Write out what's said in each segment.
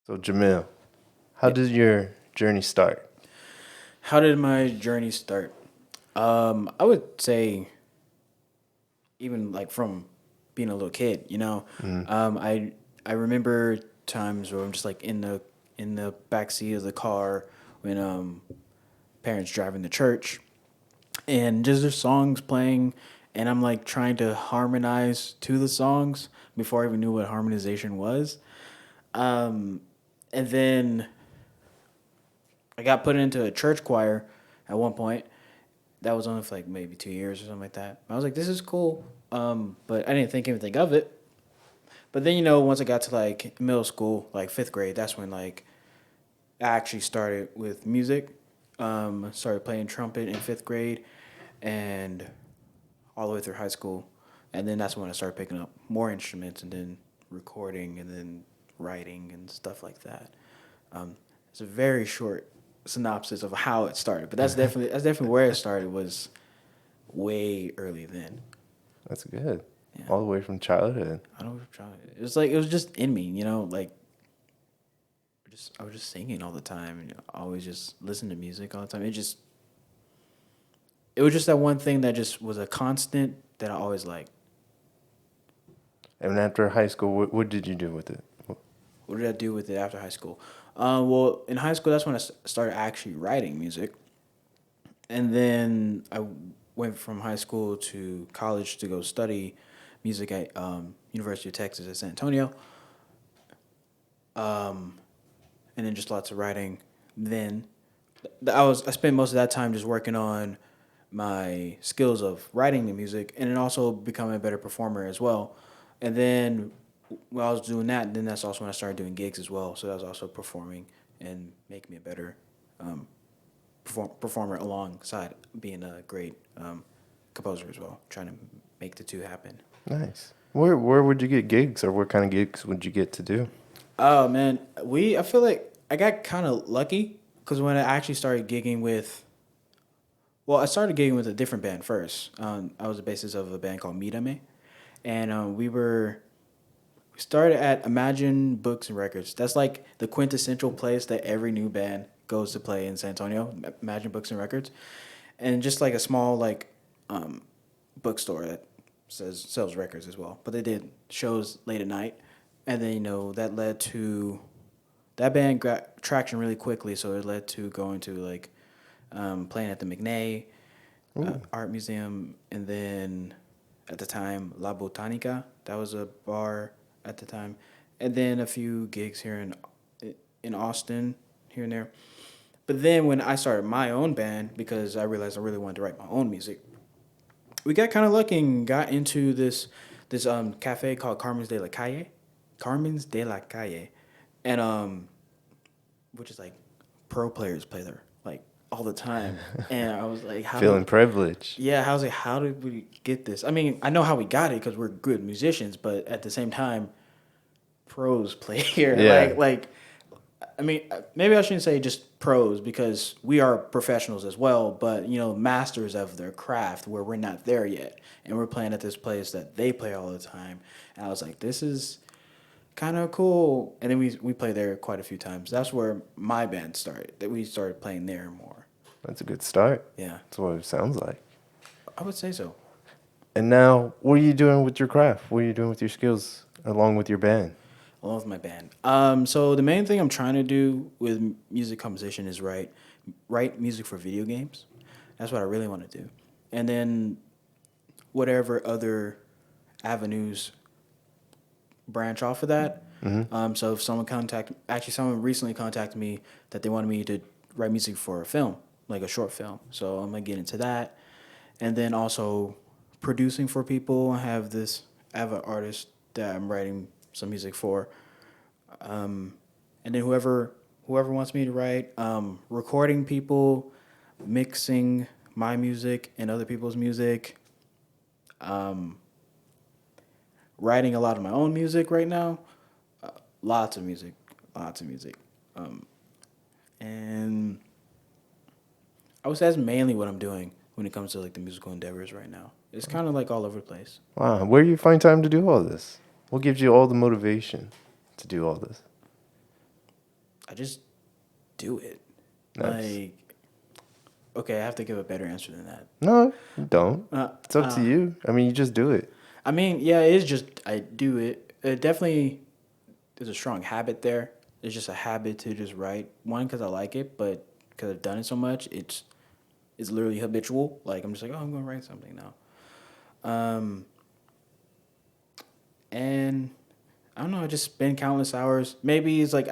So, Jamail, how did your journey start? How did my journey start? I would say even like from being a little kid, Mm, I remember times where I'm just like in the back seat of the car when parents driving to church and just there's songs playing and I'm like trying to harmonize to the songs before I even knew what harmonization was. And then I got put into a church choir at one point. That was only for like maybe 2 years or something like that. I was like, this is cool. But I didn't think anything of it. But then, once I got to like middle school, like fifth grade, that's when like I actually started with music. Started playing trumpet in fifth grade and all the way through high school. And then that's when I started picking up more instruments and then recording and then writing and stuff like that. It's a very short synopsis of how it started, but that's definitely where it started. Was way early then. that's good. Yeah, All the way from childhood. I don't know. It was like it was just in me, Like I was just singing all the time, and I always just listen to music all the time. It was just that one thing that just was a constant that I always liked. And after high school, what did you do with it? What did I do with it after high school? Well, in high school, that's when I started actually writing music, and then I went from high school to college to go study music at University of Texas at San Antonio, and then just lots of writing. Then I spent most of that time just working on my skills of writing the music, and then also becoming a better performer as well. And then while I was doing that, then that's also when I started doing gigs as well. So that was also performing and making me a better performer alongside being a great composer as well, trying to make the two happen. Nice. Where would you get gigs, or what kind of gigs would you get to do? Oh man, I feel like I got kind of lucky because when I actually started gigging with, well, I started gigging with a different band first. I was the bassist of a band called Midame, and we started at Imagine Books and Records. That's like the quintessential place that every new band goes to play in San Antonio. Imagine Books and Records, and just like a small like bookstore that sells records as well. But they did shows late at night, and then that led to that band got traction really quickly. So it led to going to like playing at the McNay Ooh, Art Museum, and then at the time La Botanica. That was a bar at the time, and then a few gigs here in Austin here and there. But then when I started my own band, because I realized I really wanted to write my own music, we got kind of lucky and got into this cafe called Carmen's de la Calle, and which is like pro players play there like all the time. And I was like, how feeling did privileged. yeah, I was like, how did we get this? I mean, I know how we got it because we're good musicians, but at the same time, pros play here. Yeah, I mean, maybe I shouldn't say just pros because we are professionals as well, but masters of their craft where we're not there yet, and we're playing at this place that they play all the time. And I was like, this is kind of cool. And then we played there quite a few times. That's where my band started. That we started playing there more. that's a good start. Yeah, That's what it sounds like. I would say so. And now, what are you doing with your craft? What are you doing with your skills along with your band? Along with my band. So the main thing I'm trying to do with music composition is write music for video games. That's what I really want to do, and then whatever other avenues branch off of that. So if someone recently contacted me that they wanted me to write music for a film, like a short film. So I'm gonna get into that, and then also producing for people. I have an artist that I'm writing some music for, and then whoever wants me to write, recording people, mixing my music and other people's music, writing a lot of my own music right now. Lots of music, lots of music, and I would say that's mainly what I'm doing when it comes to like the musical endeavors right now. It's kind of like all over the place. Wow, where do you find time to do all this? What gives you all the motivation to do all this? I just do it. Nice. Like, okay, I have to give a better answer than that. No, don't. Uh, It's up to you. I mean, you just do it. I mean, yeah, it is just I do it. It definitely there's a strong habit there. It's just a habit to just write. One, because I like it, but because I've done it so much, it's literally habitual. Like I'm just like, oh, I'm gonna write something now. And I don't know. I just spend countless hours. Maybe it's like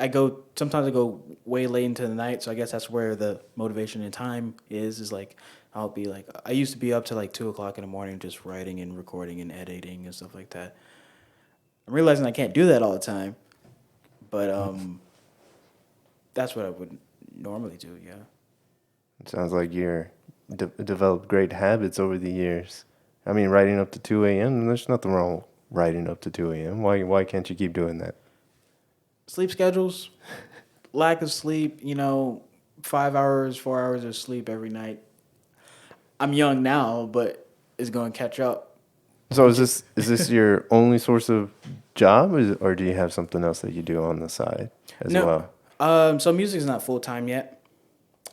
sometimes I go way late into the night. So I guess that's where the motivation and time is. Is like I'll be like I used to be up to like 2 o'clock in the morning just writing and recording and editing and stuff like that. I'm realizing I can't do that all the time, but that's what I would normally do. Yeah. It sounds like you're developed great habits over the years. I mean, writing up to 2 a.m., there's nothing wrong with writing up to 2 a.m. Why can't you keep doing that? Sleep schedules, lack of sleep. 5 hours, 4 hours of sleep every night. I'm young now, but it's going to catch up. So is this your only source of job, or do you have something else that you do on the side as No, well? so music is not full time yet.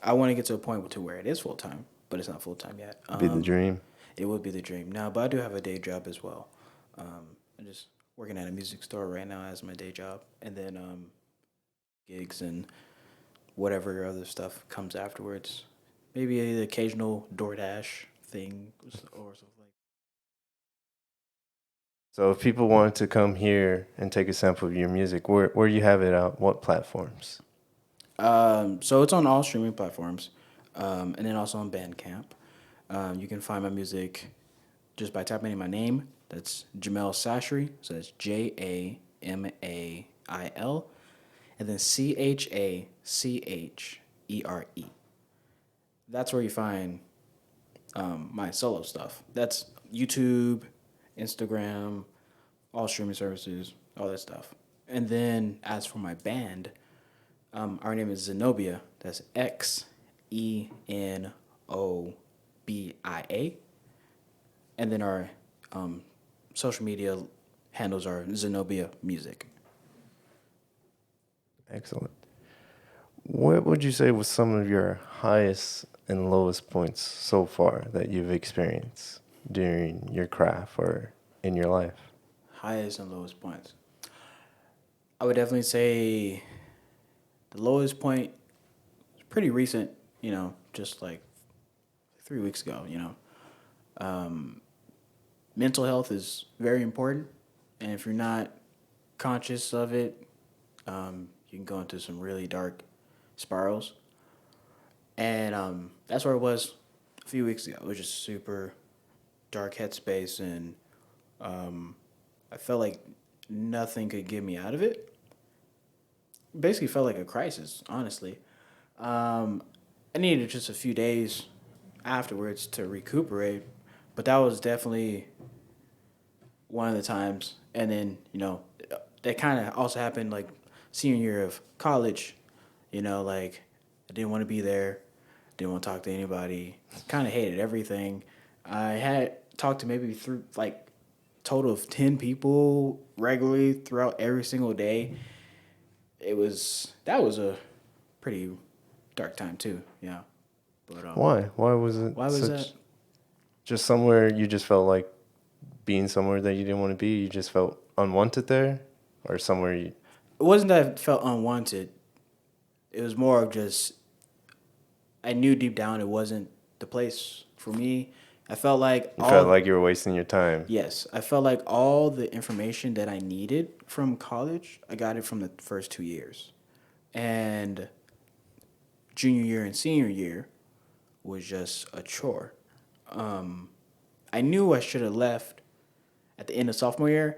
I want to get to a point to where it is full time, but it's not full time yet. Be the dream. It would be the dream. Now, but I do have a day job as well. I'm just working at a music store right now as my day job, and then gigs and whatever other stuff comes afterwards. Maybe the occasional DoorDash thing or something like. So if people wanted to come here and take a sample of your music, where you have it out, what platforms? So it's on all streaming platforms, and then also on Bandcamp. You can find my music just by typing in my name. That's Jamailchachere. So that's Jamail, and then Chachere. That's where you find my solo stuff. That's YouTube, Instagram, all streaming services, all that stuff. And then as for my band, our name is Zenobia. That's Xenobia. And then our social media handles are Zenobia Music. Excellent. What would you say was some of your highest and lowest points so far that you've experienced during your craft or in your life? Highest and lowest points. I would definitely say the lowest point was pretty recent, just like 3 weeks ago, Mental health is very important. And if you're not conscious of it, you can go into some really dark spirals. And that's where it was a few weeks ago. It was just super dark headspace, and I felt like nothing could get me out of it. Basically, felt like a crisis, honestly. I needed just a few days afterwards to recuperate, but that was definitely one of the times. And then, that kind of also happened like senior year of college, like I didn't want to be there, didn't want to talk to anybody, kind of hated everything. I had talked to maybe through like total of 10 people regularly throughout every single day. That was a pretty dark time too, yeah. But Why? Why was it why was that? just somewhere you just felt like being somewhere that you didn't want to be? You just felt unwanted there? Or somewhere you... It wasn't that I felt unwanted. It was more of just I knew deep down it wasn't the place for me. I felt like You felt like you were wasting your time. yes, I felt like all the information that I needed from college, I got it from the first 2 years. And junior year and senior year was just a chore. I knew I should have left at the end of sophomore year,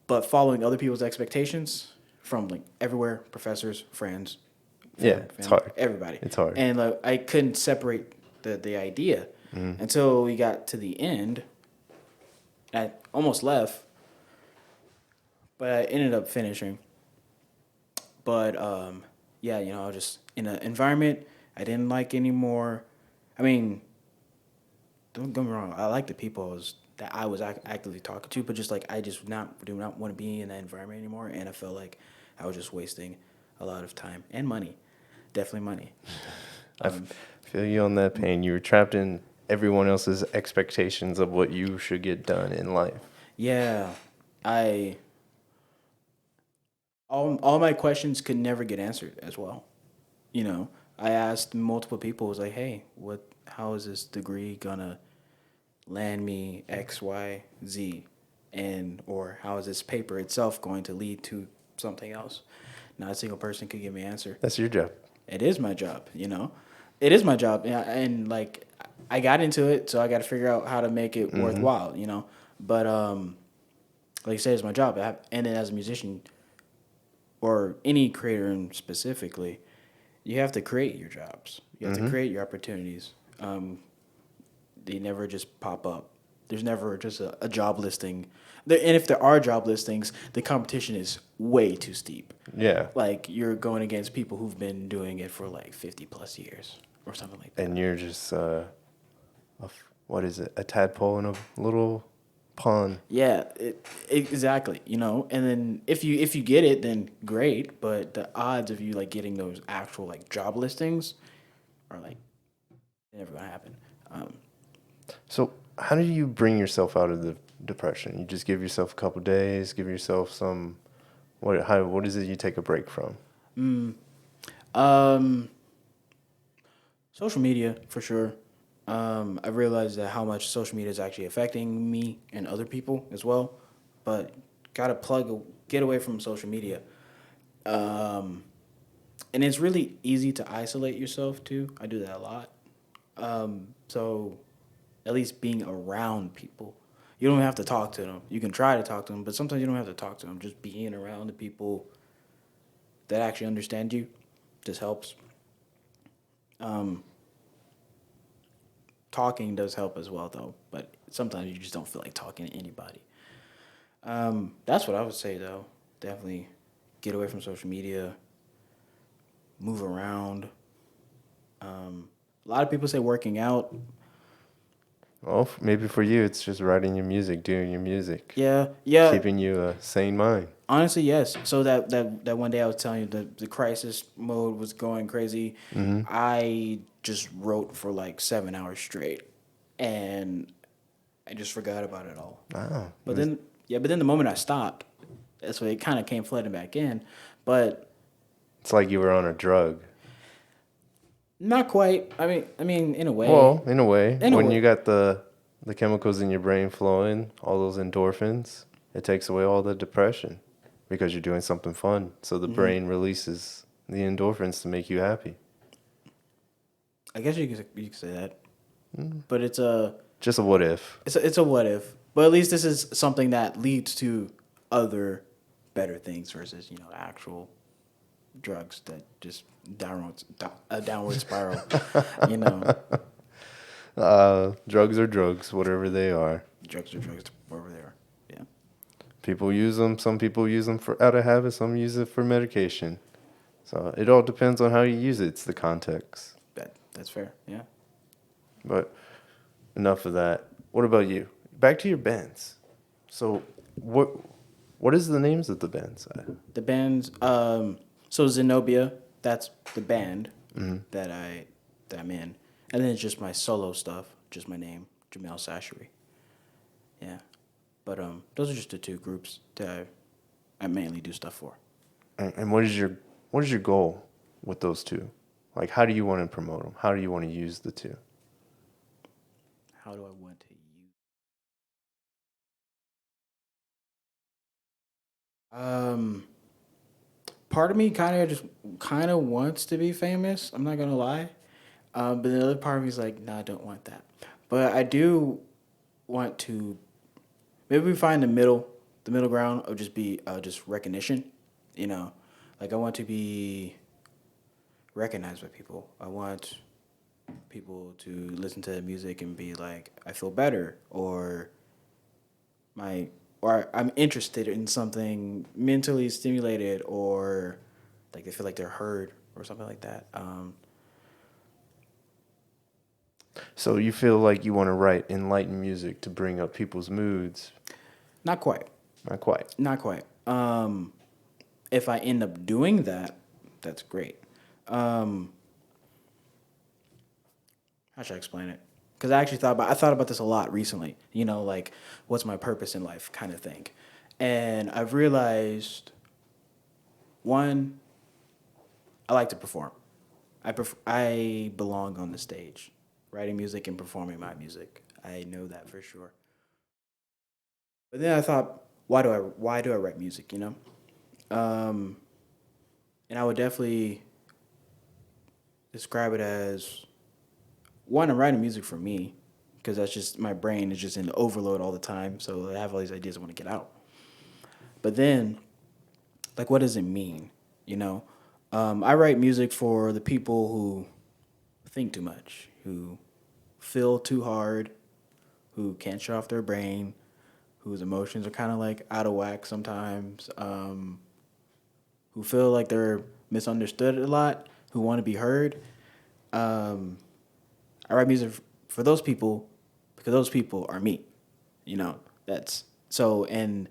but following other people's expectations from like everywhere, professors, friends, Yeah, it's hard. everybody. It's hard. And like I couldn't separate the idea until we got to the end. I almost left, but I ended up finishing. But yeah, I was just in an environment I didn't like anymore. I mean, don't get me wrong, I liked the people I was that I was actively talking to, but just like I just do not want to be in that environment anymore, and I felt like I was just wasting a lot of time and money, definitely money. Feel you on that pain. You were trapped in everyone else's expectations of what you should get done in life. Yeah, I all my questions could never get answered as well. You know, I asked multiple people. I was like, "Hey, what? How is this degree gonna land me X, Y, Z, and or how is this paper itself going to lead to something else?" Not a single person could give me an answer. That's your job. It is my job, you know. It is my job, yeah, and like I got into it, so I got to figure out how to make it worthwhile, you know. But like I said, it's my job. And then as a musician or any creator, and specifically, you have to create your jobs. You have to create your opportunities. They never just pop up. There's never just a job listing. And if there are job listings, the competition is way too steep. Yeah. Like you're going against people who've been doing it for like 50 plus years or something like that. And you're just, what is it? A tadpole in a little pond. Yeah, exactly. You know, and then if you get it, then great. But the odds of you like getting those actual like job listings are like never gonna happen. So, how do you bring yourself out of the depression? You just give yourself a couple days, give yourself some. What is it you take a break from? Um, Social media for sure. I realized that how much social media is actually affecting me and other people as well. But gotta get away from social media. Um, and it's really easy to isolate yourself too. I do that a lot. So at least being around people. You don't have to talk to them. You can try to talk to them, but sometimes you don't have to talk to them. Just being around the people that actually understand you just helps. Talking does help as well, though, but sometimes you just don't feel like talking to anybody. That's what I would say, though. Definitely get away from social media, move around. A lot of people say working out. Well, maybe for you, it's just writing your music, doing your music, Yeah, yeah. keeping you a sane mind. Honestly, yes. So that one day I was telling you the crisis mode was going crazy. I just wrote for like 7 hours straight, and I just forgot about it all. Wow. But then the moment I stopped, that's when it kind of came flooding back in. But It's like you were on a drug. not quite. I mean, in a way. Well, in a way, In a when way. you got the chemicals in your brain flowing, all those endorphins, it takes away all the depression because you're doing something fun. So the brain releases the endorphins to make you happy. I guess you could say that. But it's a Just a what if. it's a what if. But at least this is something that leads to other better things versus actual drugs that just a downward spiral. you know, Drugs are drugs, whatever they are. drugs are drugs wherever they are. Yeah, People use them. Some people use them for out of habit. Some use it for medication. So it all depends on how you use it. It's the context. that's fair. Yeah. But enough of that. What about you? Back to your bands. So what is the names of the bands? The band's so Zenobia, that's the band that I'm in. And then it's just my solo stuff, just my name, Jamailchachere. Yeah. But those are just the two groups that I mainly do stuff for. And what is your goal with those two? Like, how do you want to promote them? How do you want to use the two? How do I want to use part of me kind of wants to be famous. I'm not gonna lie, but the other part of me is like, no, I don't want that. But I do want to maybe we find the middle ground of just recognition. You know, like I want to be recognized by people. I want people to listen to the music and be like, I feel better, my or I'm interested in something mentally stimulated, or like they feel like they're heard or something like that. So you feel like you want to write enlightened music to bring up people's moods? Not quite. Not quite. Not quite. If I end up doing that, that's great. Um, how should I explain it? Because I thought about this a lot recently. You know, like what's my purpose in life, kind of thing. And I've realized one, I like to perform. I belong on the stage, writing music and performing my music. I know that for sure. But then I thought, why do I write music? You know, um, and I would definitely describe it as one, I'm writing music for me because that's just my brain is just in overload all the time. So I have all these ideas I want to get out. But then, like, what does it mean? You know, I write music for the people who think too much, who feel too hard, who can't shut off their brain, whose emotions are kind of like out of whack sometimes, who feel like they're misunderstood a lot, who want to be heard. Um, I write music for those people because those people are me. You know, that's so. And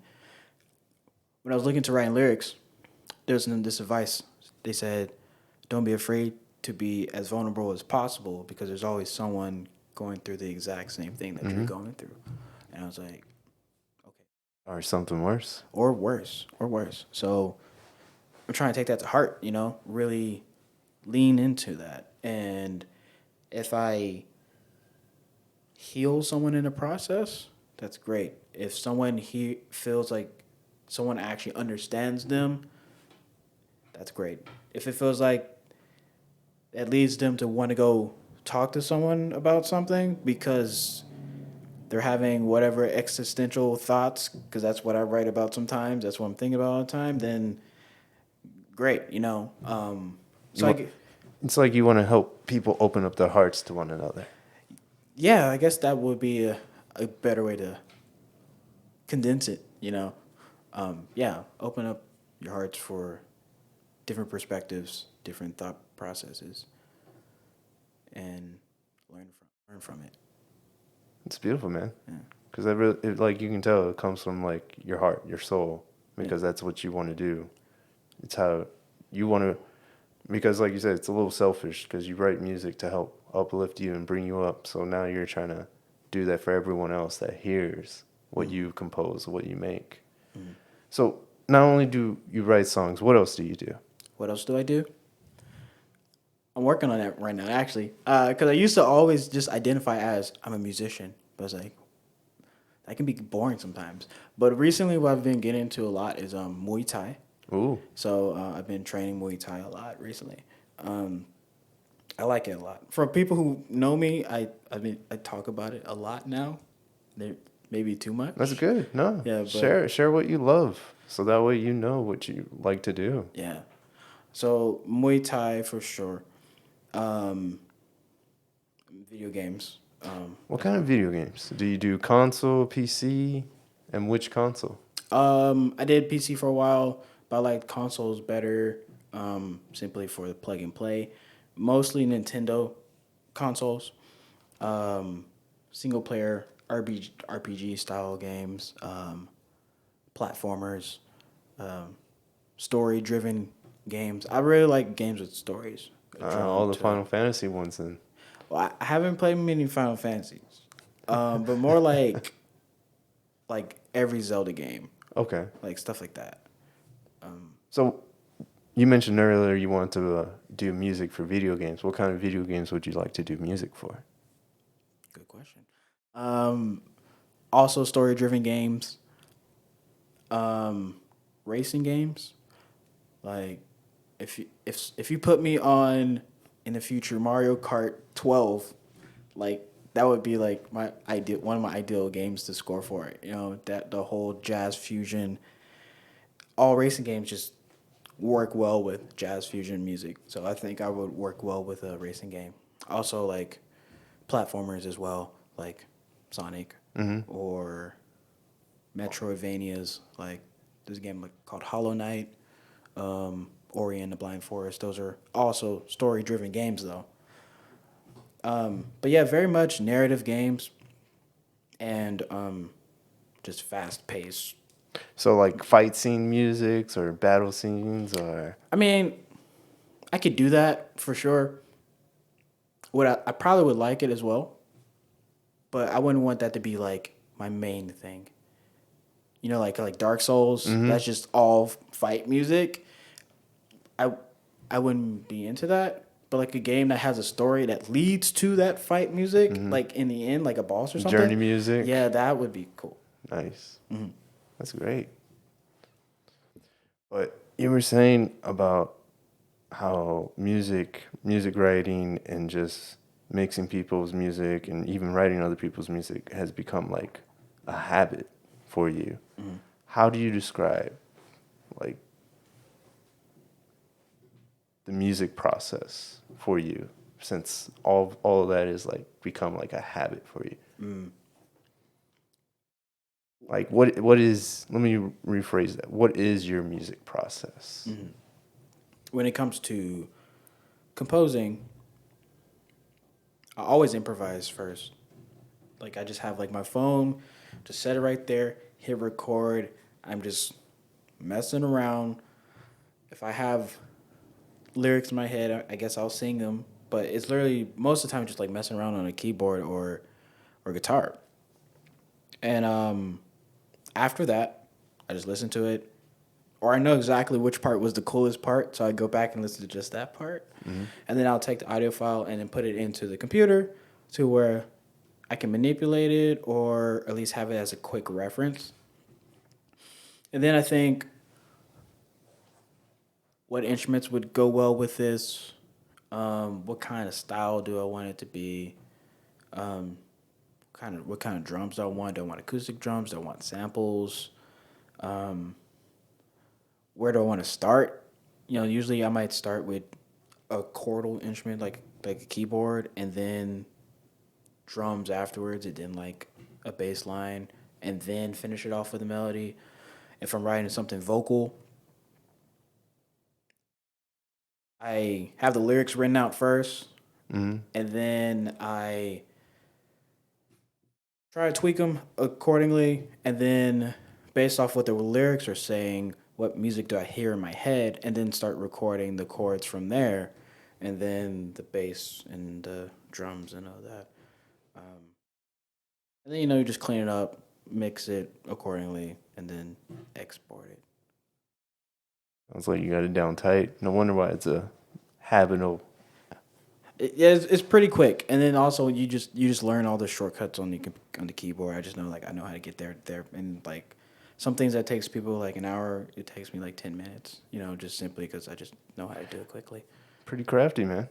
when I was looking to writing lyrics, there's this advice. They said, don't be afraid to be as vulnerable as possible because there's always someone going through the exact same thing that you're Mm-hmm. going through. And I was like, okay. Or something worse. Or worse, or worse. So I'm trying to take that to heart, you know, really lean into that. And if I heal someone in the process, that's great. If someone feels like someone actually understands them, that's great. If it feels like it leads them to want to go talk to someone about something because they're having whatever existential thoughts, because that's what I write about sometimes, that's what I'm thinking about all the time, then great, you know. You want, it's like you want to help people open up their hearts to one another. Yeah, I guess that would be a better way to condense it, you know. Yeah, open up your hearts for different perspectives, different thought processes, and learn from it. It's beautiful, man. Yeah. Because I really, like you can tell, it comes from like your heart, your soul, Yeah. because that's what you want to do. It's how you want to. Because, like you said, it's a little selfish because you write music to help uplift you and bring you up. So now you're trying to do that for everyone else that hears what Mm-hmm. you compose, what you make. Mm-hmm. So not only do you write songs, what else do you do? What else do I do? I'm working on that right now, actually. Because I used to always just identify as I'm a musician, but I was like, that can be boring sometimes. But recently, what I've been getting into a lot is Muay Thai. Ooh, So I've been training Muay Thai a lot recently. Um, I like it a lot. For people who know me, I talk about it a lot now. There maybe too that's much. good. No, Yeah, but share what you love, so that way you know what you like to do. yeah. So Muay Thai for sure. Um, Video games. What kind of video games do you do? Console, PC, and which console? I did PC for a while, but I like consoles better. Simply for the plug and play. Mostly Nintendo consoles. Um, Single player RPG style games. Platformers. Um, Story driven games. I really like games with stories. All Drawn the to. Final Fantasy ones, then. Well, I haven't played many Final Fantasies, but more like every Zelda game, Okay. like stuff like that. So you mentioned earlier you want to do music for video games. What kind of video games would you like to do music for? Good question. Um, Also story driven games, um, racing games. Like if you put me on in the future Mario Kart 12, like that would be like my ideal one of my ideal games to score for it. You know that the whole jazz fusion, all racing games just work well with jazz fusion music. So I think I would work well with a racing game. Also like platformers as well, like Sonic Mm-hmm. or Metroidvanias, like this game called Hollow Knight, Ori and the Blind Forest. Those are also story driven games though. But yeah, very much narrative games and just fast paced. So like fight scene musics or battle scenes or I mean, I could do that for sure. I probably would like it as well, but I wouldn't want that to be like my main thing. You know, like Dark Souls, that's just all fight music. I I wouldn't be into that. But like a game that has a story that leads to that fight music, like in the end, like a boss or something. journey music. Yeah, that would be cool. Nice. That's great. But you were saying about how music writing and just mixing people's music and even writing other people's music has become like a habit for you. How do you describe like the music process for you since all of that is like become like a habit for you? Like what is, let me rephrase that. What is your music process? When it comes to composing, I always improvise first. Like I just have like my phone, just set it right there, hit record. I'm just messing around. If I have lyrics in my head, I guess I'll sing them. But it's literally most of the time just like messing around on a keyboard or guitar. And after that, I just listen to it, or I know exactly which part was the coolest part, so I go back and listen to just that part, and then I'll take the audio file and then put it into the computer to where I can manipulate it or at least have it as a quick reference. And then I think what instruments would go well with this, what kind of style do I want it to be, what kind of drums do I want? Do I want acoustic drums? Do I want samples? Where do I want to start? You know, usually I might start with a chordal instrument like a keyboard, and then drums afterwards, and then like a bass line, and then finish it off with a melody. If I'm writing something vocal, I have the lyrics written out first, and then I try to tweak them accordingly, and then based off what the lyrics are saying, what music do I hear in my head, and then start recording the chords from there, and then the bass and the drums and all that. And then you just clean it up, mix it accordingly, and then export it. Sounds like you got it down tight. No wonder why it's a habitable. Yeah, it's pretty quick, and then also you just learn all the shortcuts on the keyboard. I just know like I know how to get there, and like some things that takes people like an hour, it takes me like 10 minutes. Just simply because I just know how to do it quickly. Pretty crafty, man.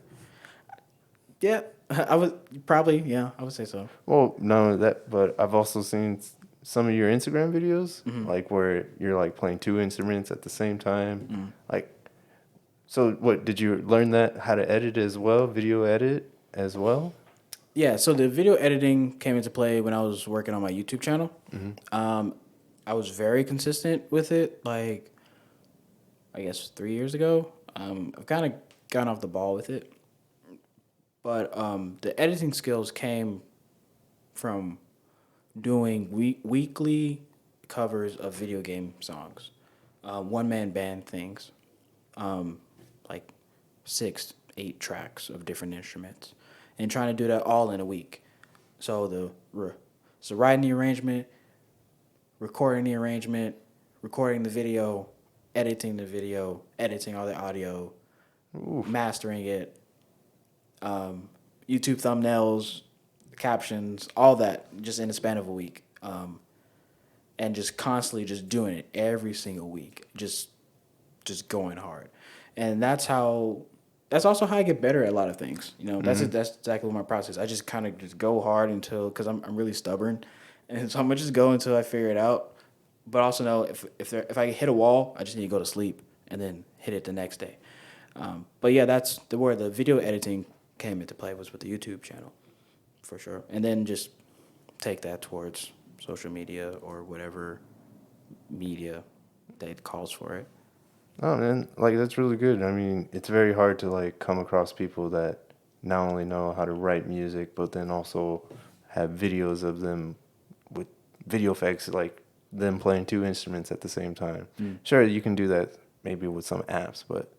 Yeah, I would probably I would say so. Well, no, that, but I've also seen some of your Instagram videos, like where you're like playing two instruments at the same time. Like, so what, did you learn that how to edit as well, video edit as well? Yeah, so the video editing came into play when I was working on my YouTube channel. I was very consistent with it, like I guess 3 years ago. I've kind of gone off the ball with it, but the editing skills came from doing weekly covers of video game songs, one man band things, like 6, 8 tracks of different instruments, and trying to do that all in a week. So writing the arrangement, recording the arrangement, recording the video, editing all the audio, mastering it, YouTube thumbnails, captions, all that, just in the span of a week, and just constantly just doing it every single week, just going hard, and that's also how I get better at a lot of things. That's exactly what my process. I just kind of just go hard until because I'm really stubborn, and so I'm gonna just go until I figure it out. But also know if I hit a wall, I just need to go to sleep and then hit it the next day. But yeah, that's where the video editing came into play was with the YouTube channel, for sure. And then just take that towards social media or whatever media that calls for it. Oh man, like that's really good. I mean, it's very hard to like come across people that not only know how to write music, but then also have videos of them with video effects, like them playing two instruments at the same time. Sure, you can do that maybe with some apps, but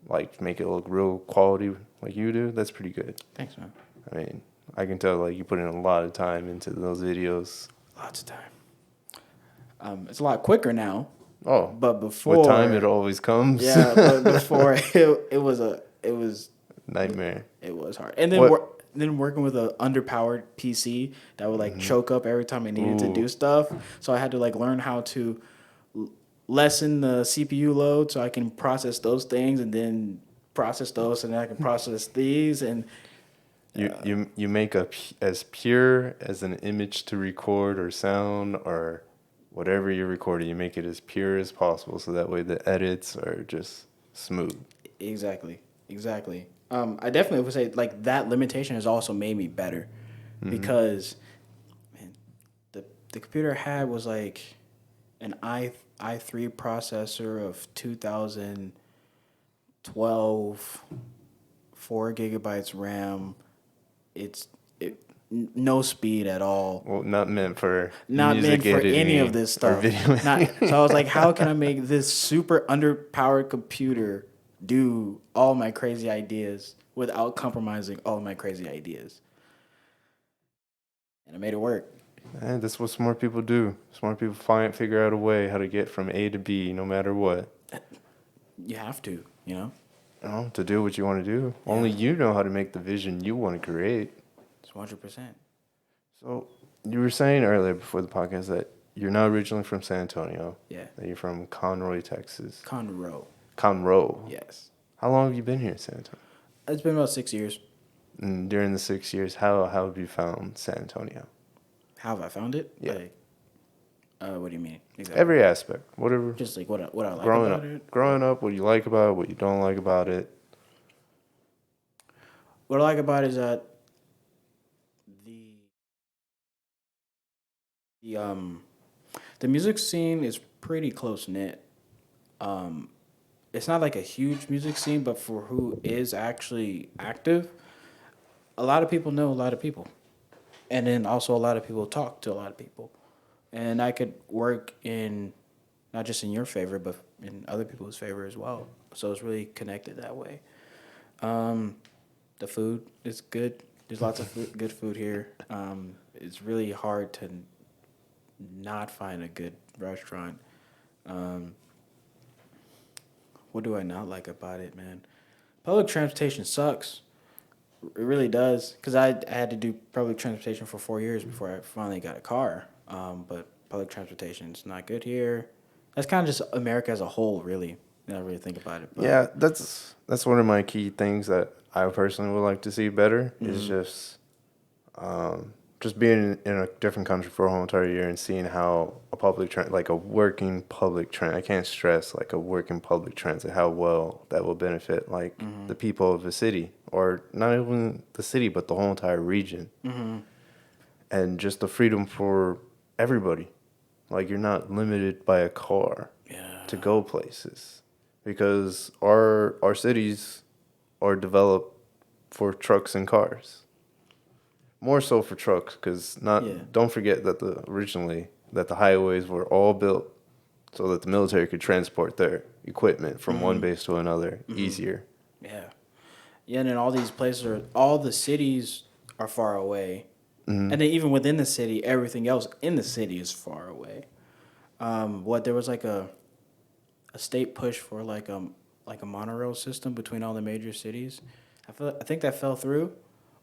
like make it look real quality like you do, that's pretty good. Thanks, man. I mean, I can tell like you put in a lot of time into those videos. Lots of time. It's a lot quicker now. Oh, But before, with time it always comes. yeah, but before it was Nightmare. it was hard. And then then working with a underpowered PC that would like choke up every time I needed to do stuff. So I had to like learn how to lessen the CPU load so I can process those things and then process those and then I can process these and You make as pure as an image to record or sound or whatever you're recording. You make it as pure as possible so that way the edits are just smooth. Exactly. I definitely would say like that limitation has also made me better because man, the computer I had was like an i3 processor of 2012, 4 gigabytes RAM. No speed at all. Well, not meant for Not music meant for editing any of this or stuff. video. So I was like, how can I make this super underpowered computer do all my crazy ideas without compromising all my crazy ideas? And I made it work. And that's what smart people do. Smart people figure out a way how to get from A to B no matter what. You have to, you know? You know, to do what you want to do. Yeah. Only you know how to make the vision you want to create. It's 100%. So you were saying earlier before the podcast that you're not originally from San Antonio. Yeah. That you're from Conroe, Texas. Conroe. Yes. How long have you been here in San Antonio? It's been about 6 years. And during the 6 years, how have you found San Antonio? How have I found it? Yeah. Like, what do you mean? Exactly. Every aspect, whatever. Just like what I like about it. Growing up, what you like about it, what you don't like about it. What I like about it is that the music scene is pretty close knit. It's not like a huge music scene, but for who is actually active, a lot of people know a lot of people. And then also a lot of people talk to a lot of people. And I could work in, not just in your favor, but in other people's favor as well. So it's really connected that way. The food is good. There's lots of good food here. It's really hard to not find a good restaurant. What do I not like about it, man? Public transportation sucks. It really does. Because I had to do public transportation for 4 years before I finally got a car. But public transportation is not good here. That's kind of just America as a whole, really. Not really think about it. But. Yeah, that's one of my key things that I personally would like to see better is just being in a different country for a whole entire year and seeing how like a working public transit, I can't stress like a working public transit, how well that will benefit like the people of the city, or not even the city, but the whole entire region. And just the freedom for everybody. Like you're not limited by a car to go places, because our cities are developed for trucks and cars. More so for trucks, because don't forget that originally the highways were all built so that the military could transport their equipment from one base to another easier. Yeah, and then all these places all the cities are far away, and then even within the city, everything else in the city is far away. There was like a state push for like a monorail system between all the major cities. I think that fell through.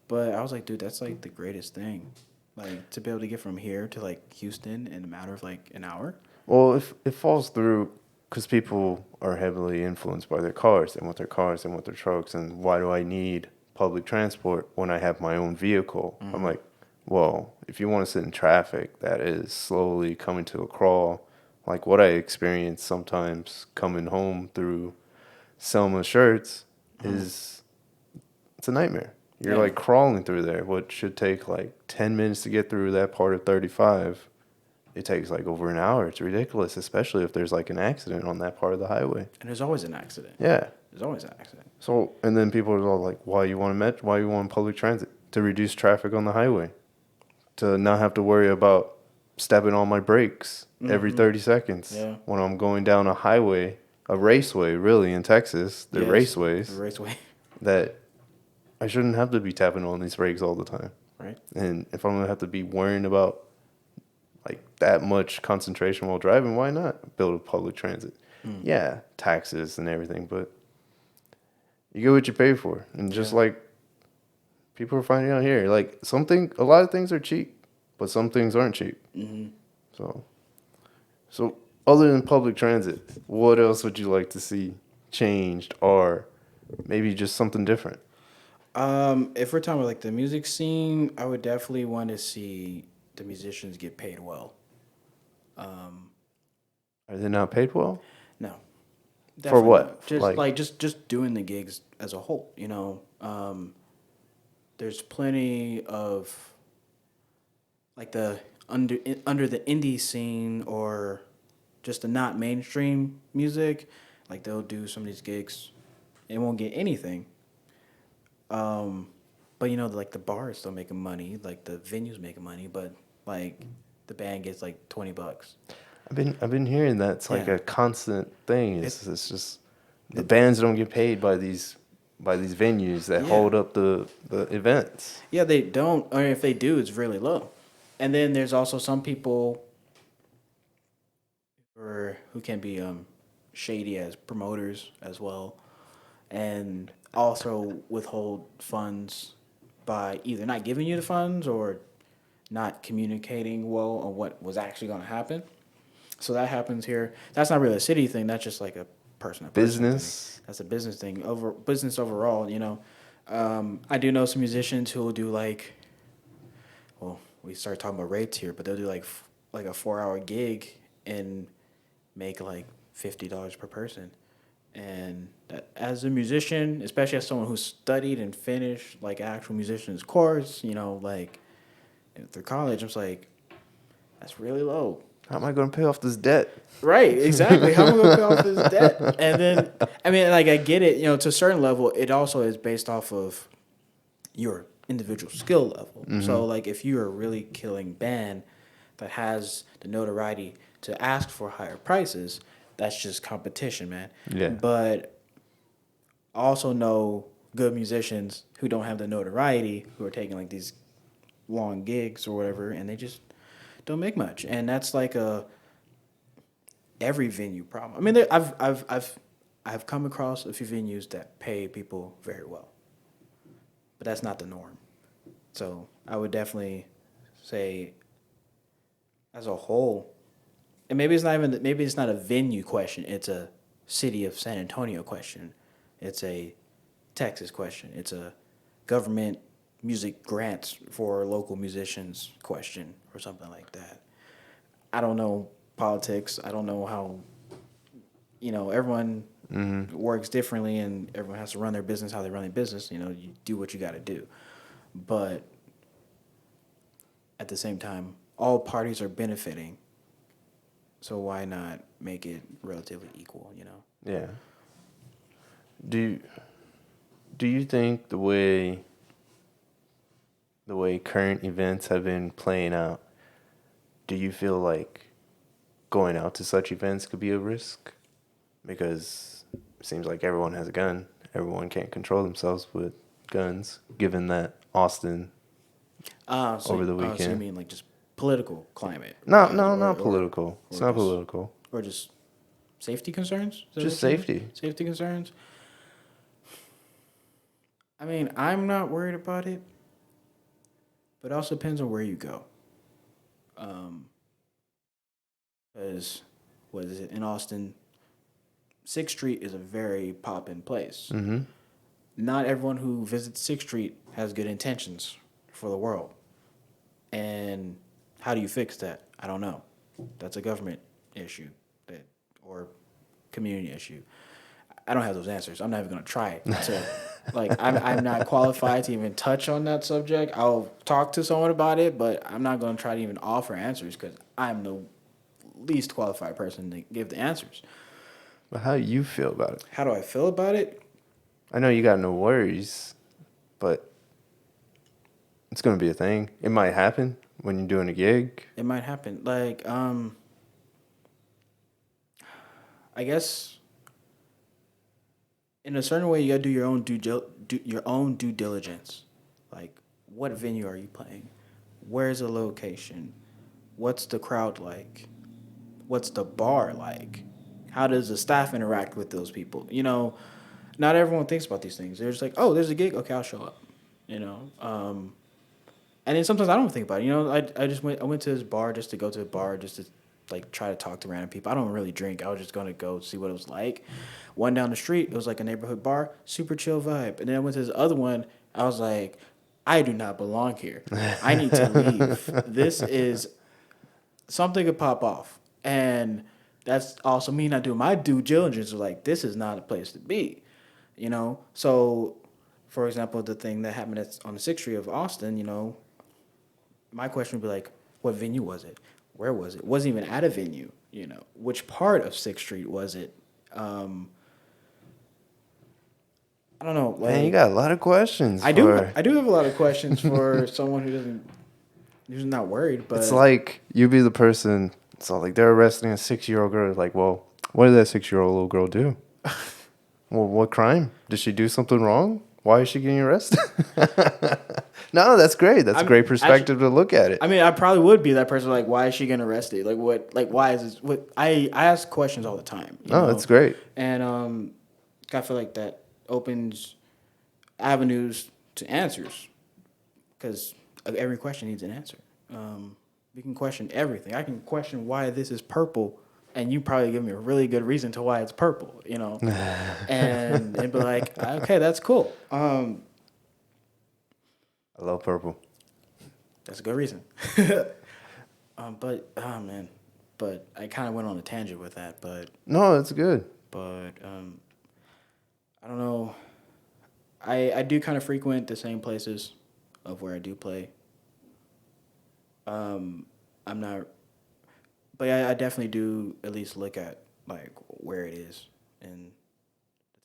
But I was like, dude, that's like the greatest thing. Like to be able to get from here to like Houston in a matter of like an hour. Well, if it falls through because people are heavily influenced by their cars and with their cars and with their trucks, and why do I need public transport when I have my own vehicle? I'm like, well, if you want to sit in traffic that is slowly coming to a crawl, like what I experience sometimes coming home through Selma shirts it's a nightmare. You're like crawling through there. What should take like 10 minutes to get through that part of 35, it takes like over an hour. It's ridiculous, especially if there's like an accident on that part of the highway. And there's always an accident. Yeah. There's always an accident. So, and then people are all like, why you want why you want public transit? To reduce traffic on the highway. To not have to worry about stepping on my brakes every 30 seconds Yeah. when I'm going down a highway, a raceway, really, in Texas. They're Yes, raceways the raceway. that I shouldn't have to be tapping on these brakes all the time. Right. And if I'm going to have to be worrying about like that much concentration while driving, why not build a public transit? Yeah, taxes and everything, but you get what you pay for. And just Yeah. like people are finding out here, like a lot of things are cheap, but some things aren't cheap. Mm-hmm. So other than public transit, what else would you like to see changed or maybe just something different? If we're talking about like the music scene, I would definitely want to see the musicians get paid well. Are they not paid well? No, For definitely what? not. Just like just doing the gigs as a whole. There's plenty of like the under the indie scene or just the not mainstream music. Like they'll do some of these gigs, and won't get anything. But like the bars still making money, like the venues making money, but like the band gets like $20. I've been hearing that's like Yeah. a constant thing. It's It's just the bands don't get paid by these venues that yeah. hold up the events. Yeah, they don't, or if they do, it's really low. And then there's also some people who can be shady as promoters as well, and also withhold funds by either not giving you the funds or not communicating well on what was actually going to happen. So that happens here. That's not really a city thing. That's just like a person to person thing. Business. That's a business thing. Business overall. I do know some musicians who will do like, well, we start talking about rates here, but they'll do like a 4 hour gig and make like $50 per person. And that, as a musician, especially as someone who studied and finished like actual musician's course, like through college, I was like, that's really low. How am I going to pay off this debt? Right, exactly. How am I gonna pay off this debt? And then, I mean, like I get it. To a certain level, it also is based off of your individual skill level. So, like, if you're a really killing band that has the notoriety to ask for higher prices, that's just competition, man. Yeah. But I also know good musicians who don't have the notoriety who are taking like these long gigs or whatever, and they just don't make much. And that's like every venue problem. I mean, I've come across a few venues that pay people very well, but that's not the norm. So I would definitely say, as a whole, and maybe it's not a venue question. It's a city of San Antonio question. It's a Texas question. It's a government music grants for local musicians question or something like that. I don't know politics. I don't know how, everyone works differently and everyone has to run their business how they run their business. You do what you got to do. But at the same time, all parties are benefiting. So why not make it relatively equal, Yeah. Do you think the way current events have been playing out, do you feel like going out to such events could be a risk? Because it seems like everyone has a gun. Everyone can't control themselves with guns, given that Austin over the weekend. So you mean like just political climate? No, wise, not political. It's not political. Or just safety concerns? Is that Just what you mean? safety. Safety concerns? I mean, I'm not worried about it, but it also depends on where you go. Because, what is it, in Austin, 6th Street is a very poppin' place. Mm-hmm. Not everyone who visits 6th Street has good intentions for the world. And how do you fix that? I don't know. That's a government issue or community issue. I don't have those answers. I'm not even going to try to. I'm not qualified to even touch on that subject. I'll talk to someone about it, but I'm not going to try to even offer answers because I'm the least qualified person to give the answers. But how do you feel about it? How do I feel about it? I know you got no worries, but it's gonna be a thing. It might happen when you're doing a gig. It might happen. Like, I guess in a certain way, you gotta do your own due diligence. Like, what venue are you playing? Where's the location? What's the crowd like? What's the bar like? How does the staff interact with those people? Not everyone thinks about these things. They're just like, oh, there's a gig. Okay, I'll show up. And then sometimes I don't think about it. I went to this bar just to go to the bar just to like try to talk to random people. I don't really drink. I was just gonna go see what it was like. One down the street, it was like a neighborhood bar, super chill vibe. And then I went to this other one. I was like, I do not belong here. I need to leave. This is something could pop off, and that's also me not doing my due diligence. Like, this is not a place to be. So for example, the thing that happened on the 6th Street of Austin, my question would be like, what venue was it? Where was it? It wasn't even at a venue. Which part of 6th Street was it? I don't know. Man, you Like, got a lot of questions. I do have a lot of questions for someone who's not worried. But It's like you be the person. So like they're arresting a 6-year-old girl. Like, well, what did that 6-year-old little girl do? Well, what crime? Did she do something wrong? Why is she getting arrested? No, that's great. That's a great perspective to look at it. I mean, I probably would be that person. Like, why is she getting arrested? Like, what? Like, why is this? What? I ask questions all the time. Oh, that's great. And I feel like that opens avenues to answers, because every question needs an answer. We can question everything. I can question why this is purple, and you probably give me a really good reason to why it's purple. And be like, okay, that's cool. I love purple. That's a good reason. But oh man, but I kind of went on a tangent with that. But No, that's good. I don't know. I do kind of frequent the same places of where I do play. I'm not, but I definitely do at least look at like where it is and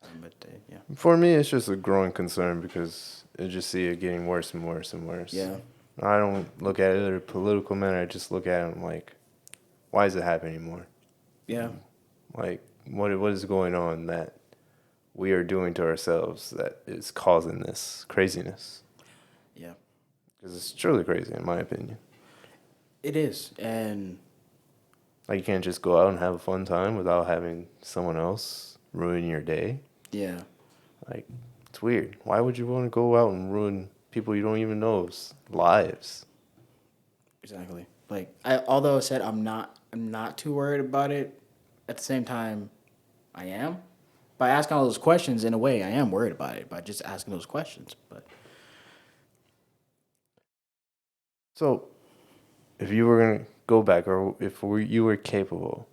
the time of day. Yeah. For me, it's just a growing concern because I just see it getting worse and worse and worse. Yeah. I don't look at it in a political manner. I just look at it like, why is it happening more? Yeah. Like, what is going on that we are doing to ourselves that is causing this craziness? Yeah. Because it's truly crazy, in my opinion. It is, and like you can't just go out and have a fun time without having someone else ruin your day. Yeah. Like, it's weird. Why would you want to go out and ruin people you don't even know's lives? Exactly. Like, although I said I'm not too worried about it, at the same time, I am. By asking all those questions, in a way, I am worried about it by just asking those questions. But so, if you were going to go back, or if you were capable,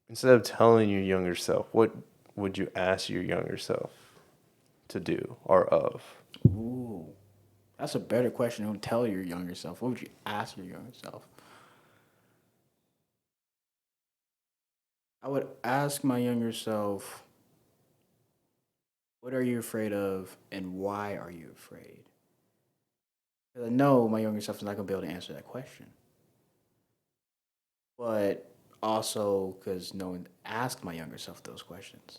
instead of telling your younger self, what would you ask your younger self to do or of? ooh, that's a better question. Don't tell your younger self. What would you ask your younger self? I would ask my younger self, what are you afraid of and why are you afraid? Because I know my younger self is not going to be able to answer that question. But also because no one asked my younger self those questions.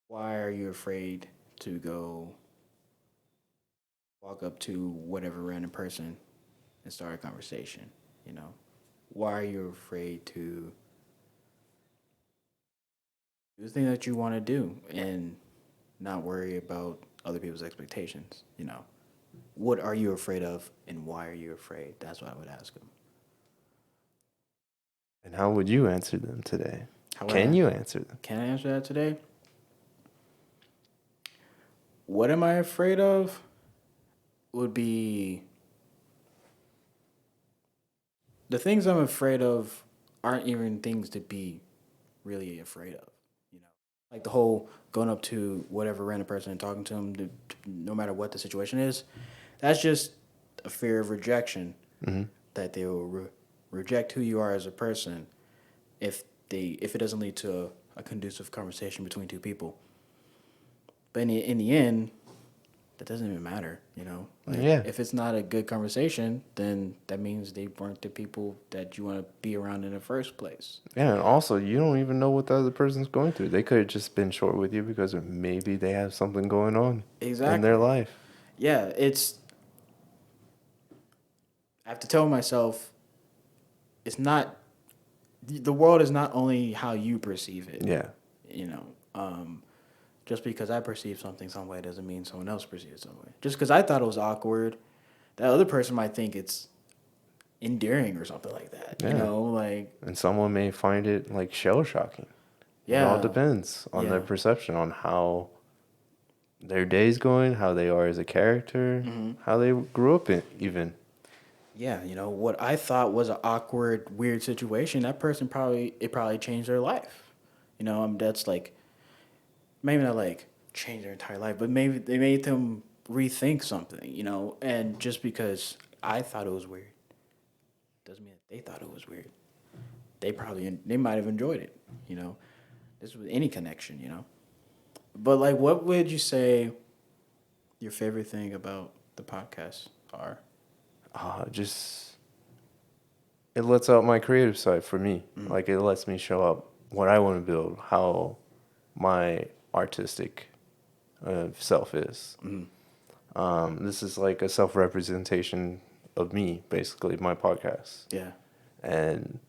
Why are you afraid to go walk up to whatever random person and start a conversation? Why are you afraid to do the thing that you want to do and not worry about other people's expectations? What are you afraid of and why are you afraid? That's what I would ask them. And how would you answer them today? How Can you answer them? Can I answer that today? What am I afraid of? Would be the things I'm afraid of aren't even things to be really afraid of. Like the whole going up to whatever random person and talking to them, no matter what the situation is, that's just a fear of rejection, that they will reject who you are as a person if if it doesn't lead to a conducive conversation between two people. But in the end, that doesn't even matter, you know. Like, Yeah. if it's not a good conversation, then that means they weren't the people that you want to be around in the first place. Yeah, and also you don't even know what the other person's going through. They could have just been short with you because maybe they have something going on in their Exactly. life. Yeah, I have to tell myself it's not the world is not only how you perceive it. Yeah. You know, just because I perceive something some way doesn't mean someone else perceives it some way. Just because I thought it was awkward, that other person might think it's endearing or something like that. You Yeah. know, like And someone may find it like shell shocking. It all yeah, depends on their yeah, perception, on how their day's going, how they are as a character, how they grew up in, even. yeah. You know, what I thought was an awkward, weird situation, that person probably changed their life. You know, that's like maybe not like change their entire life, but maybe they made them rethink something. You know, and just because I thought it was weird doesn't mean that they thought it was weird. They might have enjoyed it. You know, this was any connection. You know, but like, what would you say your favorite thing about the podcast are? Just it lets out my creative side for me. Like it lets me show up what I want to build, how my artistic self is. This is like a self representation of me, basically, my podcast. Yeah. And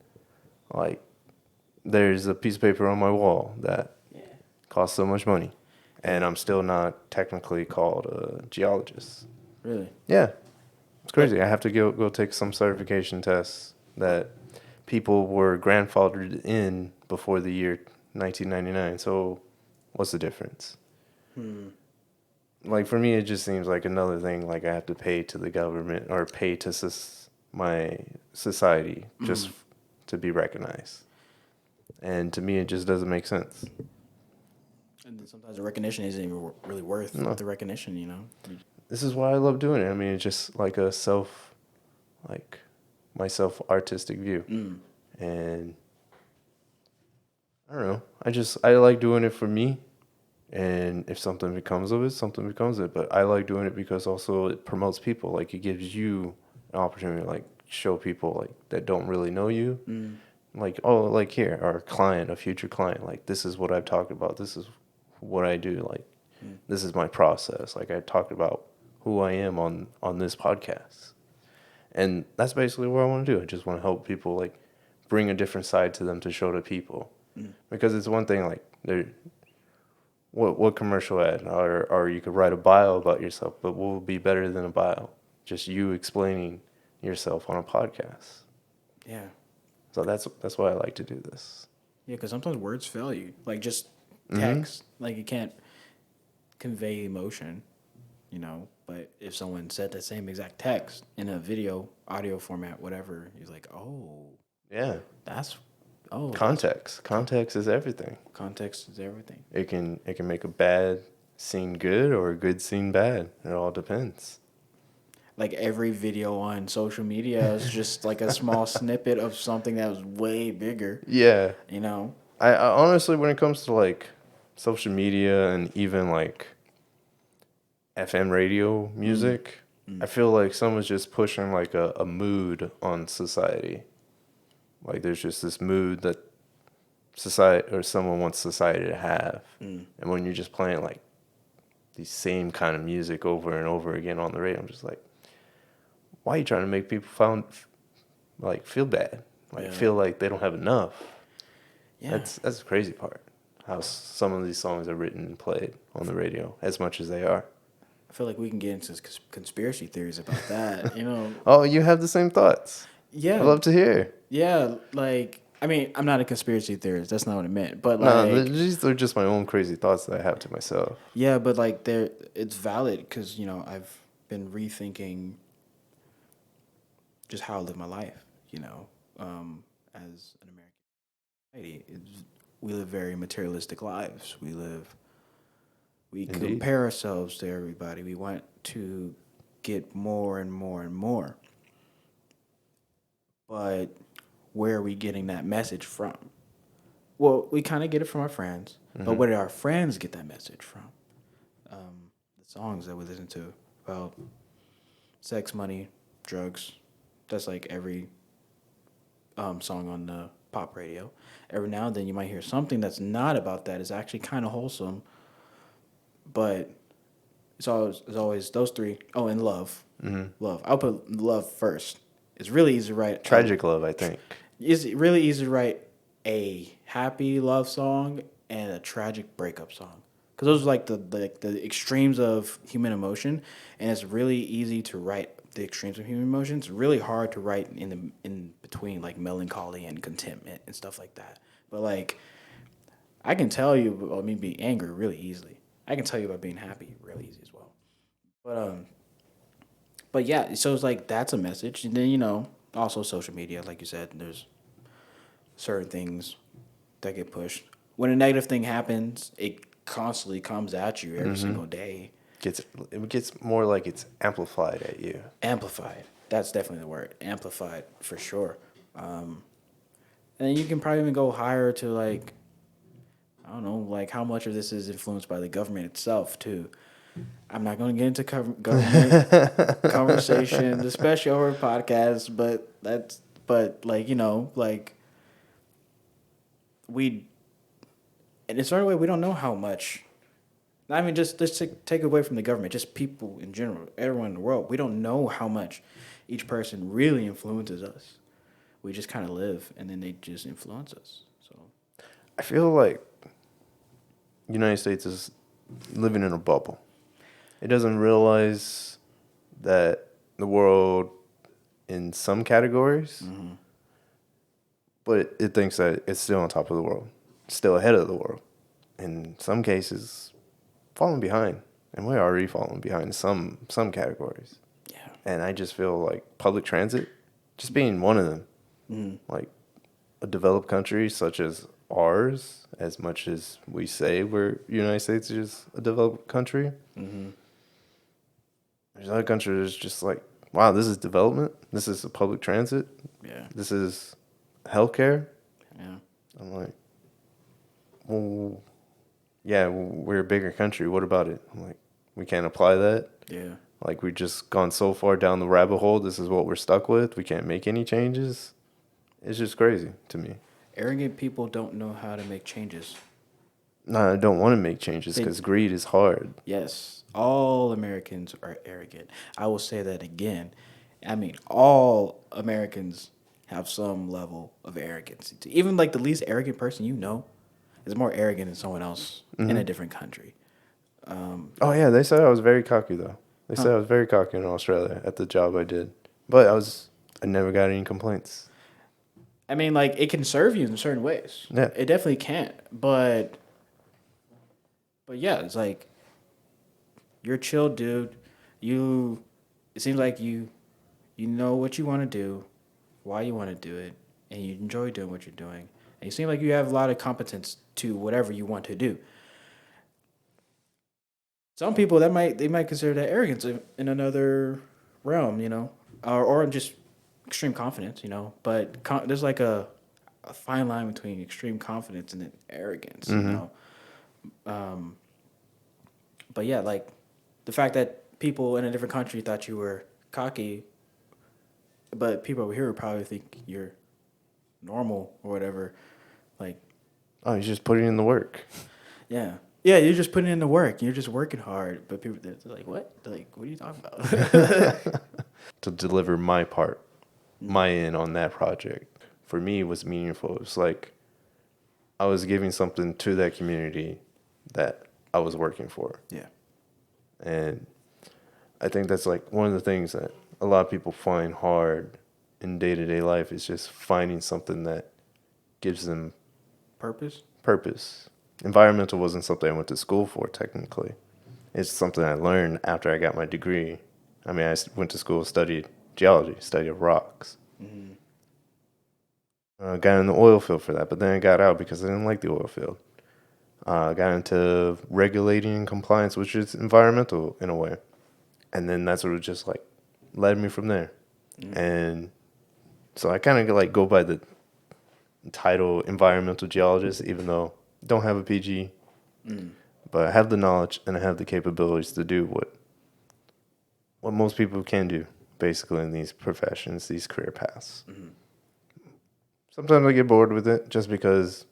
like, there's a piece of paper on my wall that Yeah. costs so much money, and I'm still not technically called a geologist. Really? Yeah, it's crazy. I have to go take some certification tests that people were grandfathered in before the year 1999. So, what's the difference? Like for me, it just seems like another thing. Like I have to pay to the government or pay to my society just to be recognized. And to me, it just doesn't make sense. And then sometimes the recognition isn't even really worth No. the recognition, you know? This is why I love doing it. I mean, it's just like like my self artistic view. And I don't know. I like doing it for me. And if something becomes of it, something becomes of it. But I like doing it because also it promotes people. Like it gives you an opportunity to like show people like that don't really know you. Like, oh, like here, our client, a future client, like this is what I've talked about. This is what I do. Like this is my process. Like I talked about who I am on this podcast. And that's basically what I want to do. I just want to help people like bring a different side to them to show to people. Because it's one thing like what commercial ad or you could write a bio about yourself, but what would be better than a bio? Just you explaining yourself on a podcast. Yeah. So that's why I like to do this. Yeah, because sometimes words fail you. Like just text. Like you can't convey emotion, you know? But if someone said the same exact text in a video, audio format, whatever, he's like, oh, Yeah. that's, oh, Context is everything. context is everything. It can make a bad scene good or a good scene bad. It all depends. Like every video on social media is just like a small snippet of something that was way bigger, Yeah. you know? I honestly, when it comes to like social media and even like FM radio music, I feel like someone's just pushing like a mood on society. Like there's just this mood that society or someone wants society to have. And when you're just playing like these same kind of music over and over again on the radio, I'm just like, why are you trying to make people feel bad? Like feel like they don't have enough. Yeah. That's the crazy part. How some of these songs are written and played on the radio as much as they are. I feel like we can get into conspiracy theories about that, you know? Oh, you have the same thoughts. Yeah. I'd love to hear. Yeah, like, I mean, I'm not a conspiracy theorist. That's not what I meant. But No, like, these are just my own crazy thoughts that I have to myself. yeah, but like, it's valid because you know I've been rethinking just how I live my life. You know, as an American society, we live very materialistic lives. We Indeed. compare ourselves to everybody. We want to get more and more and more. But where are we getting that message from? well, we kind of get it from our friends, but where did our friends get that message from? The songs that we listen to about sex, money, drugs. That's like every song on the pop radio. Every now and then you might hear something that's not about that. It's actually kind of wholesome, but it's always those three. Oh, and love. Love. I'll put love first. It's really easy to write. Tragic love, I think. It's really easy to write a happy love song and a tragic breakup song. Because those are like the extremes of human emotion, and it's really easy to write the extremes of human emotion. It's really hard to write in between, like melancholy and contentment and stuff like that. But like, I can tell you about me being angry really easily. I can tell you about being happy really easy as well. But yeah, so it's like that's a message, and then also social media, like you said, there's certain things that get pushed. When a negative thing happens, it constantly comes at you every single day. It gets more like it's amplified at you. Amplified. That's definitely the word. Amplified for sure. And then you can probably even go higher to like, I don't know, like how much of this is influenced by the government itself too. I'm not going to get into government conversations, especially over podcasts, but like, like in a certain way, we don't know how much. I mean, just take away from the government, just people in general, everyone in the world. We don't know how much each person really influences us. We just kind of live, and then they just influence us. So I feel like United States is living in a bubble. It doesn't realize that the world, in some categories, but it thinks that it's still on top of the world, still ahead of the world. In some cases, falling behind, and we're already falling behind in some categories. yeah, And I just feel like public transit, just being one of them, like a developed country such as ours, as much as we say we're United States is a developed country, there's other countries that's just like, wow, this is development. This is a public transit. yeah, This is healthcare. yeah. I'm like, well, yeah, we're a bigger country. What about it? I'm like, we can't apply that. Yeah. Like, we've just gone so far down the rabbit hole. This is what we're stuck with. We can't make any changes. It's just crazy to me. Arrogant people don't know how to make changes. No, I don't want to make changes because greed is hard. Yes, all Americans are arrogant. I will say that again. I mean, all Americans have some level of arrogance. Even like the least arrogant person is more arrogant than someone else in a different country. Oh, yeah, they said I was very cocky, though. They said I was very cocky in Australia at the job I did. But I never got any complaints. I mean, like it can serve you in certain ways. Yeah. It definitely can. But yeah, it's like you're a chill dude. It seems like you know what you want to do, why you want to do it, and you enjoy doing what you're doing. And you seem like you have a lot of competence to whatever you want to do. Some people they might consider that arrogance in another realm, or just extreme confidence, But there's like a fine line between extreme confidence and then arrogance, But yeah, like the fact that people in a different country thought you were cocky, but people over here would probably think you're normal or whatever. Like, Oh, you just put it in the work. yeah. Yeah, you're just putting in the work. You're just working hard. But people, they're like, what? They're like, what are you talking about? To deliver my part, my end on that project, for me was meaningful. It was like I was giving something to that community that I was working for. Yeah. And I think that's like one of the things that a lot of people find hard in day-to-day life is just finding something that gives them purpose. Environmental wasn't something I went to school for, technically. It's something I learned after I got my degree. I mean, I went to school, studied geology, study of rocks. Got in the oil field for that, but then I got out because I didn't like the oil field. Got into regulating and compliance, which is environmental in a way. And then that's what it just like led me from there. And so I kind of like go by the title environmental geologist, even though I don't have a PG, but I have the knowledge and I have the capabilities to do what most people can do, basically, in these professions, these career paths. Sometimes I get bored with it just because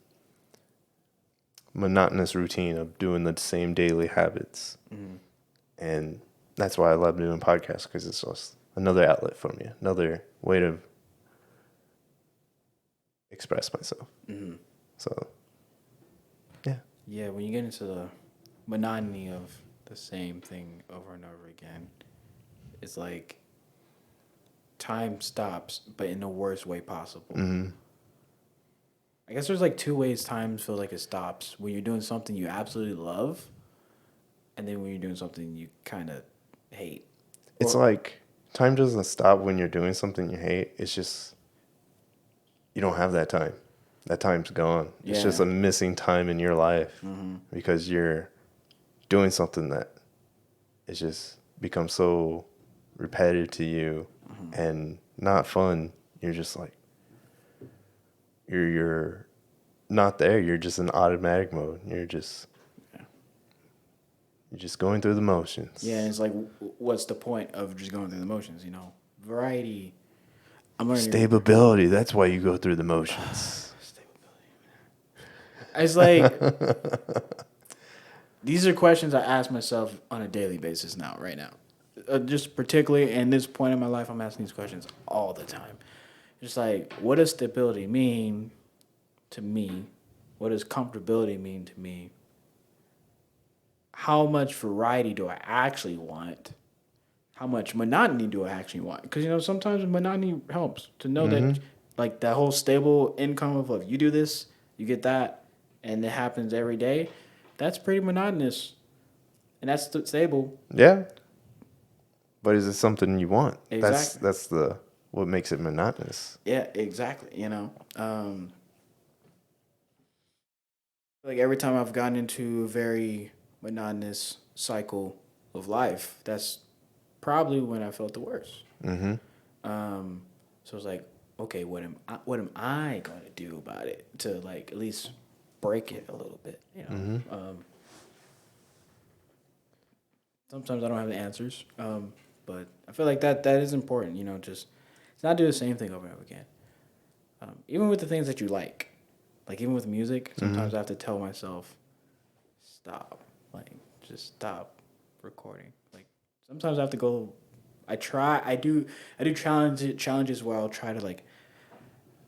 monotonous routine of doing the same daily habits. And that's why I love doing podcasts, because it's just another outlet for me, another way to express myself. So, yeah. Yeah, when you get into the monotony of the same thing over and over again, it's like time stops, but in the worst way possible. I guess there's like two ways time feels like it stops: when you're doing something you absolutely love, and then when you're doing something you kind of hate. It's like time doesn't stop when you're doing something you hate. It's just you don't have that time. That time's gone. It's just a missing time in your life because you're doing something that it's just becomes so repetitive to you and not fun. You're just like you're not there. You're just in automatic mode. You're just going through the motions. Yeah, and it's like, what's the point of just going through the motions? Variety. I'm learning Stability. That's why you go through the motions. It's like these are questions I ask myself on a daily basis now, right now. Just particularly in this point in my life, I'm asking these questions all the time. Just like, what does stability mean to me? What does comfortability mean to me? How much variety do I actually want? How much monotony do I actually want? Because, sometimes monotony helps to know that, like, that whole stable income of, like, you do this, you get that, and it happens every day. That's pretty monotonous. And that's stable. Yeah. But is it something you want? Exactly. That's what makes it monotonous. Yeah, exactly. Like every time I've gotten into a very monotonous cycle of life, that's probably when I felt the worst. So it's like, okay, what am I going to do about it to like at least break it a little bit? Sometimes I don't have the answers, but I feel like that is important. Just not do the same thing over and over again. Even with the things that you like even with music, sometimes I have to tell myself, stop, just stop recording. Like sometimes I have to go. I do challenges where I'll try to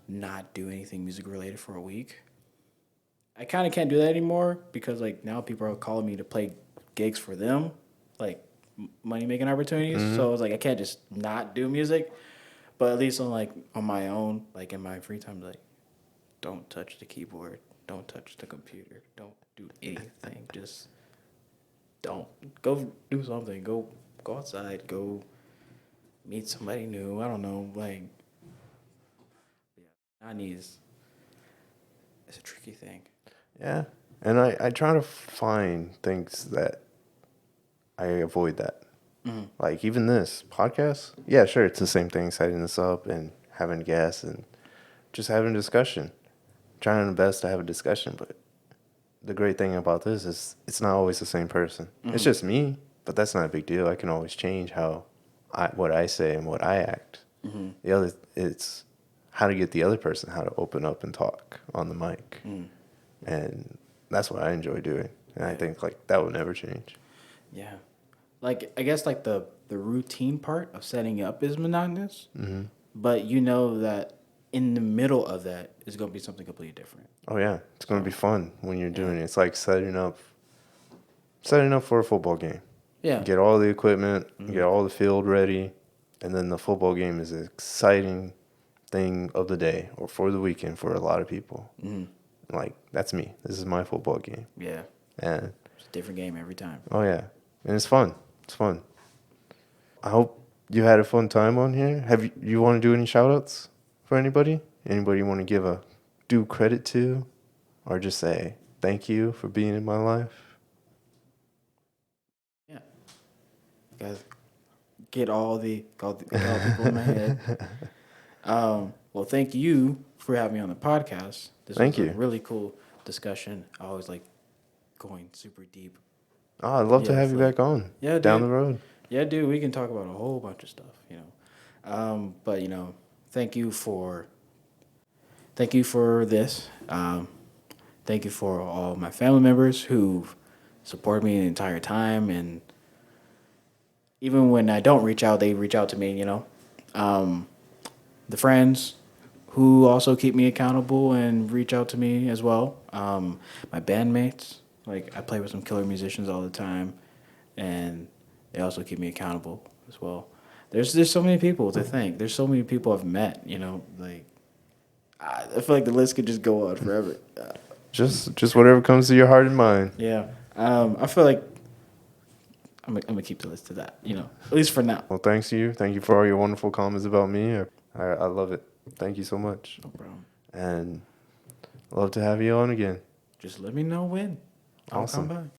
not do anything music related for a week. I kind of can't do that anymore because now people are calling me to play gigs for them, money making opportunities. So it's I can't just not do music, but at least on my own, in my free time, don't touch the keyboard, don't touch the computer, don't do anything. Just don't go do something. Go outside. Go meet somebody new. I don't know. It's a tricky thing. Yeah. And I try to find things that I avoid that. Like even this podcast. Yeah, sure, it's the same thing, setting this up and having guests and just having a discussion. Trying the best to have a discussion, but the great thing about this is it's not always the same person. It's just me, but that's not a big deal. I can always change what I say and what I act. It's how to get the other person how to open up and talk on the mic, and that's what I enjoy doing. And I think that will never change. Yeah, I guess the routine part of setting up is monotonous, but that in the middle of that is going to be something completely different. Oh yeah, it's going to be fun when you're doing it. It's like setting up for a football game. Yeah. Get all the equipment, get all the field ready, and then the football game is an exciting thing of the day or for the weekend for a lot of people. That's me. This is my football game. Yeah. And it's a different game every time. Oh yeah, and it's fun. It's fun. I hope you had a fun time on here. You want to do any shout outs for anybody? Anybody you want to give a due credit to, or just say thank you for being in my life? Yeah. Guys, get all the people in my head. Well, thank you for having me on the podcast. This Thank was you. a really cool discussion. I always like going super deep. Oh, I'd love to Yeah, have it's you like- back on. Yeah, Down dude. the road. Yeah, dude, we can talk about a whole bunch of stuff, you know. But you know, thank you for this. Thank you for all my family members who've supported me the entire time, and even when I don't reach out, they reach out to me. You know, the friends who also keep me accountable and reach out to me as well. My bandmates, like I play with some killer musicians all the time, and they also keep me accountable as well. There's so many people to thank. There's so many people I've met. You know, like I feel like the list could just go on forever. Just whatever comes to your heart and mind. Yeah. I feel like I'm gonna keep the list to that. You know, at least for now. Well, thanks to you. Thank you for all your wonderful comments about me. I love it. Thank you so much. No problem. And I'd love to have you on again. Just let me know when. I'll Awesome. come by.